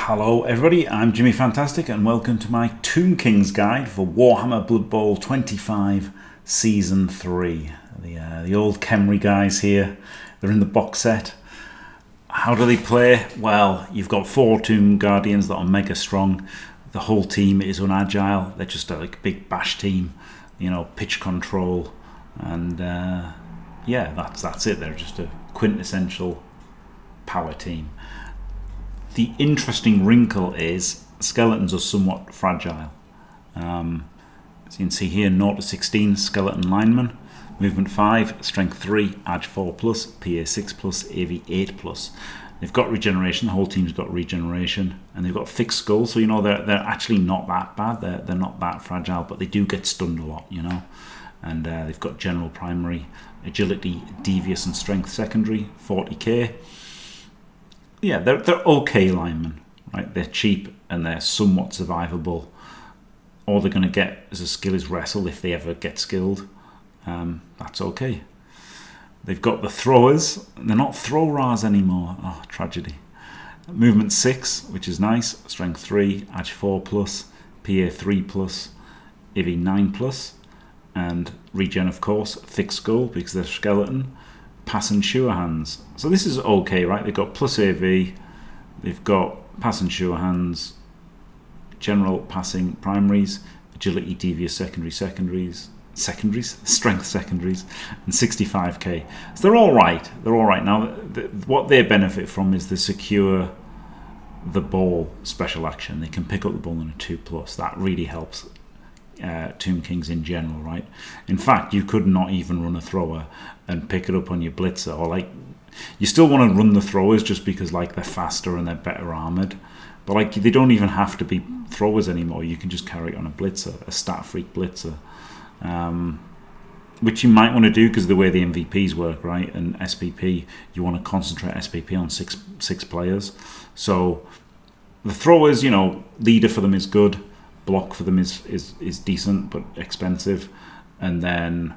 Hello everybody, I'm Jimmy Fantastic and welcome to my Tomb Kings guide for Warhammer Blood Bowl 25 Season 3. The old Khemri guys here, they're in the box set. How do they play? Well, you've got 4 Tomb Guardians that are mega strong. The whole team is unagile. They're just like a big bash team, you know, pitch control, and yeah, that's it. They're just a quintessential power team. The interesting wrinkle is skeletons are somewhat fragile. As you can see here, 0 to 16 skeleton linemen, movement 5, strength 3, ag 4 plus, PA 6 plus, AV 8 plus. They've got regeneration. The whole team's got regeneration, and they've got thick skulls. So you know they're actually not that bad. They're not that fragile, but they do get stunned a lot. You know, and they've got general primary, agility, devious, and strength secondary, 40k. Yeah, they're okay linemen, right? They're cheap and they're somewhat survivable. All they're going to get as a skill is wrestle if they ever get skilled. That's okay. They've got the throwers. They're not throw-ras anymore. Oh, tragedy. Movement 6, which is nice. Strength 3, ag 4 plus, PA 3 plus, AV 9 plus, and regen, of course. Thick skull because they're skeleton. Pass and sure hands. So this is okay, right? They've got plus AV, they've got pass and sure hands, general passing primaries, agility devious secondaries, strength secondaries, and 65k. So they're all right. They're all right. Now, what they benefit from is the secure the ball special action. They can pick up the ball in a 2+. That really helps Tomb Kings in general, right? In fact, you could not even run a thrower and pick it up on your blitzer, or like, you still want to run the throwers just because like they're faster and they're better armored, but like they don't even have to be throwers anymore. You can just carry it on a blitzer, a stat freak blitzer, which you might want to do because of the way the MVPs work, right? And SPP, you want to concentrate SPP on six players. So the throwers, you know, leader for them is good. Block for them is decent but expensive, and then,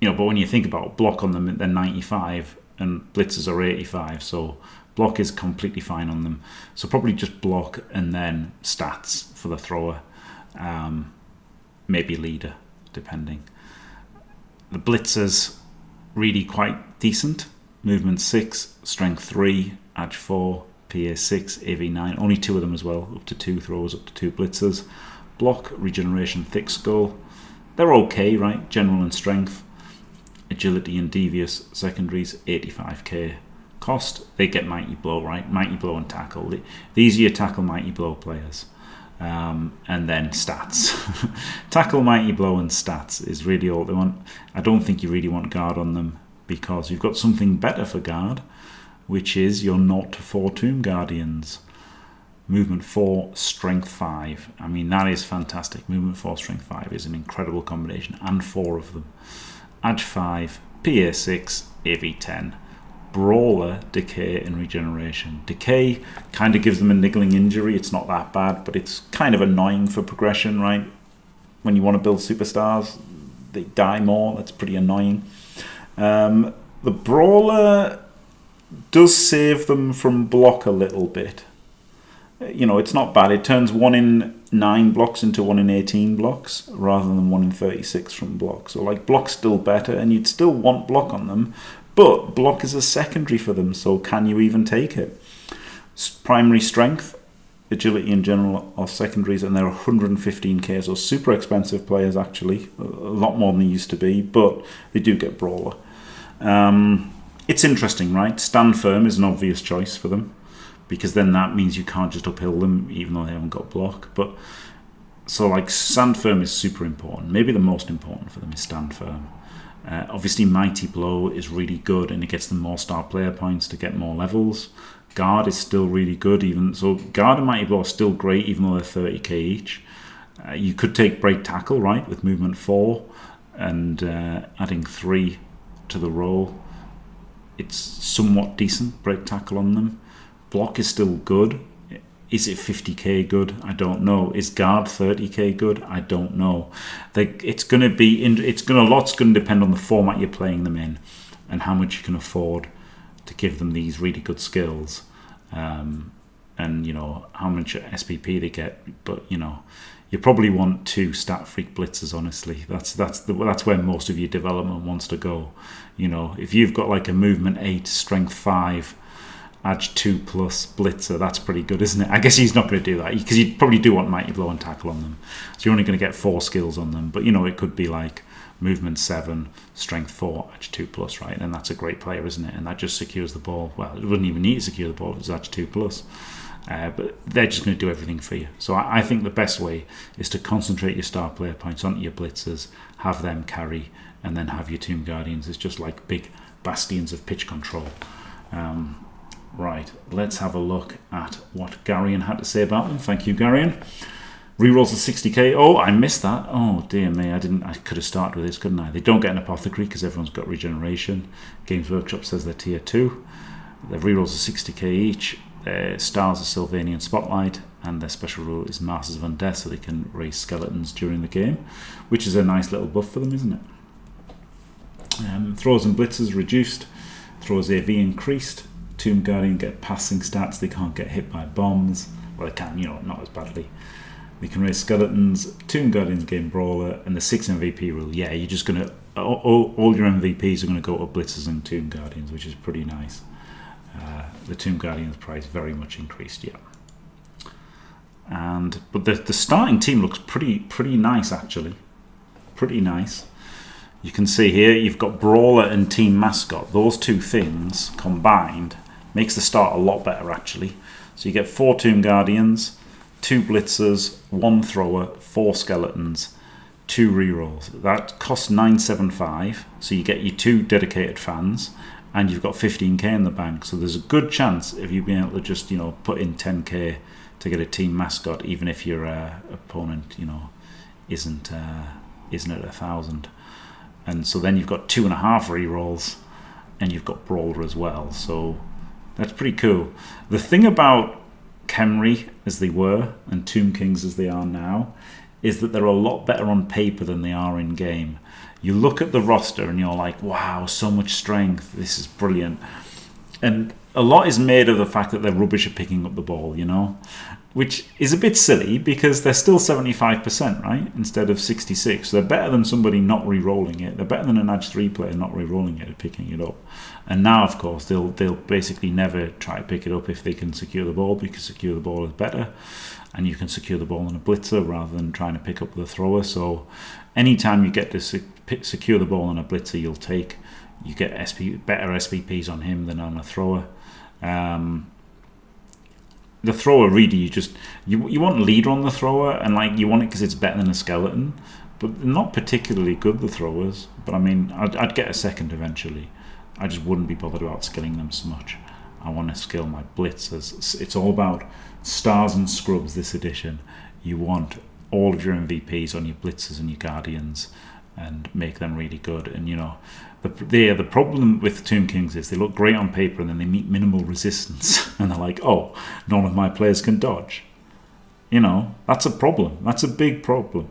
you know, but when you think about block on them, they're 95 and blitzers are 85, so block is completely fine on them. So probably just block and then stats for the thrower, maybe leader depending. The blitzers really quite decent. Movement 6, strength 3, ag 4, PA 6, AV 9, only 2 of them as well, up to 2 throwers, up to 2 blitzers. Block, regeneration, thick skull. They're okay, right? General and strength. Agility and devious secondaries, 85k. Cost, they get mighty blow, right? Mighty blow and tackle. The easier tackle mighty blow players. And then stats. Tackle, mighty blow, and stats is really all they want. I don't think you really want guard on them because you've got something better for guard, which is your 0 to 4 Tomb Guardians. Movement 4, Strength 5. I mean, that is fantastic. Movement 4, Strength 5 is an incredible combination, and 4 of them. Ag 5, PA 6, AV 10. Brawler, Decay, and Regeneration. Decay kind of gives them a niggling injury. It's not that bad, but it's kind of annoying for progression, right? When you want to build superstars, they die more. That's pretty annoying. The Brawler does save them from block a little bit. You know, it's not bad. It turns 1 in 9 blocks into 1 in 18 blocks rather than 1 in 36 from block. So like block's still better, and you'd still want block on them, but block is a secondary for them, so can you even take it? Primary strength, agility in general are secondaries, and they're 115k, so super expensive players actually, a lot more than they used to be, but they do get brawler. It's interesting, right? Stand firm is an obvious choice for them, because then that means you can't just uphill them even though they haven't got block. But so like stand firm is super important. Maybe the most important for them is stand firm. Obviously mighty blow is really good, and it gets them more star player points to get more levels. Guard is still really good, even so guard and mighty blow are still great even though they're 30k each. You could take break tackle, right, with movement 4 and adding 3 to the roll. It's somewhat decent break tackle on them. Block is still good. Is it 50k good? I don't know. Is guard 30k good? I don't know. It's going to be. Lot's going to depend on the format you're playing them in, and how much you can afford to give them these really good skills. and how much SPP they get. But you probably want 2 stat freak blitzers. Honestly, that's where most of your development wants to go. If you've got like a movement 8, strength 5, edge 2 plus blitzer, that's pretty good, isn't it? I guess he's not going to do that because you probably do want mighty blow and tackle on them, so you're only going to get 4 skills on them. But it could be like movement 7, strength 4, edge 2 plus, right? And that's a great player, isn't it? And that just secures the ball. Well, it wouldn't even need to secure the ball if it's edge 2 plus. But they're just going to do everything for you. So I think the best way is to concentrate your star player points onto your blitzers, have them carry, and then have your Tomb Guardians. It's just like big bastions of pitch control. Right, let's have a look at what Garion had to say about them. Thank you, Garion. Rerolls of 60k. Oh, I missed that. Oh, dear me. I could have started with this, couldn't I? They don't get an apothecary because everyone's got regeneration. Games Workshop says they're tier 2. Their rerolls are 60k each. Their stars are Sylvanian Spotlight, and their special rule is Masters of Undeath, so they can raise skeletons during the game, which is a nice little buff for them, isn't it? Throws and blitzers reduced. Throws AV increased. Tomb Guardian get passing stats. They can't get hit by bombs. Well, they can, not as badly. They can raise skeletons. Tomb Guardians gain Brawler, and the 6 MVP rule. Yeah, you're just going to... All your MVPs are going to go to blitzers and Tomb Guardians, which is pretty nice. The Tomb Guardians price very much increased, yeah. But the starting team looks pretty nice, actually. Pretty nice. You can see here you've got Brawler and Team Mascot. Those 2 things combined makes the start a lot better, actually. So you get 4 Tomb Guardians, 2 blitzers, 1 thrower, 4 skeletons, 2 rerolls. That costs 975. So you get your 2 dedicated fans. And you've got 15k in the bank, so there's a good chance if you've been able to just put in 10k to get a team mascot, even if your opponent isn't at 1,000. And so then you've got 2.5 rerolls, and you've got Brawler as well. So that's pretty cool. The thing about Khemri as they were and Tomb Kings as they are now is that they're a lot better on paper than they are in game. You look at the roster and you're like, wow, so much strength. This is brilliant. And a lot is made of the fact that they're rubbish at picking up the ball, which is a bit silly because they're still 75%, right? Instead of 66. So they're better than somebody not re-rolling it. They're better than an Edge 3 player not re-rolling it and picking it up. And now, of course, they'll basically never try to pick it up if they can secure the ball, because secure the ball is better. And you can secure the ball on a blitzer rather than trying to pick up the thrower. So anytime you get to secure the ball on a blitzer, you get better SPPs on him than on a thrower. The thrower, really, you want leader on the thrower, and you want it because it's better than a skeleton. But they're not particularly good, the throwers. But I mean, I'd get a second eventually. I just wouldn't be bothered about skilling them so much. I want to skill my blitzers. It's all about stars and scrubs this edition. You want all of your MVPs on your blitzers and your guardians and make them really good. And the problem with Tomb Kings is they look great on paper and then they meet minimal resistance and they're like, oh, none of my players can dodge. That's a problem. That's a big problem.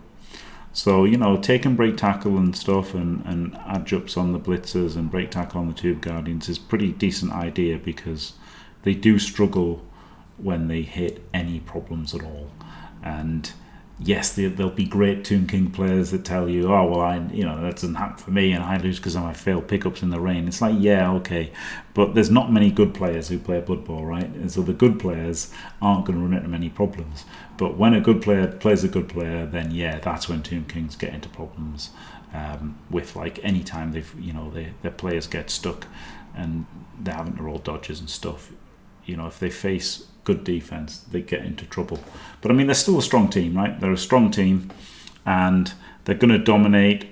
So, take and break tackle and stuff and add jumps on the blitzers and break tackle on the Tomb Guardians is a pretty decent idea, because they do struggle when they hit any problems at all. And yes, there'll be great Tomb King players that tell you, oh, well, that doesn't happen for me and I lose because I failed pickups in the rain. It's like, yeah, okay. But there's not many good players who play Bloodbowl, right? And so the good players aren't going to run into many problems. But when a good player plays a good player, then yeah, that's when Tomb Kings get into problems. With any time their players get stuck and they're having to roll dodges and stuff. If they face good defense, they get into trouble. But I mean, they're still a strong team, right? They're a strong team, and they're going to dominate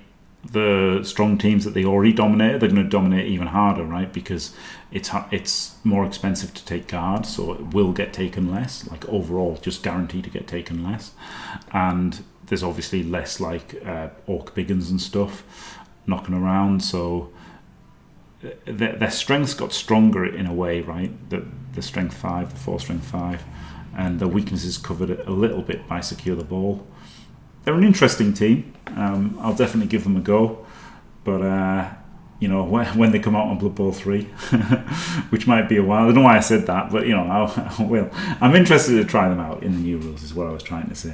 the strong teams that they already dominated. They're going to dominate even harder, right? Because it's more expensive to take guard, so it will get taken less. Overall, just guaranteed to get taken less. And there's obviously less Orc Biggins and stuff knocking around, so their strengths got stronger in a way, right? The strength 5, the 4 strength 5, and their weaknesses covered a little bit by secure the ball. They're an interesting team. I'll definitely give them a go, but you know, when they come out on Blood Bowl 3, which might be a while. I don't know why I said that, but, you know, I will. I'm interested to try them out in the new rules, is what I was trying to say.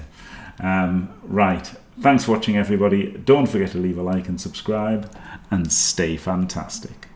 Right. Thanks for watching, everybody. Don't forget to leave a like and subscribe, and stay fantastic.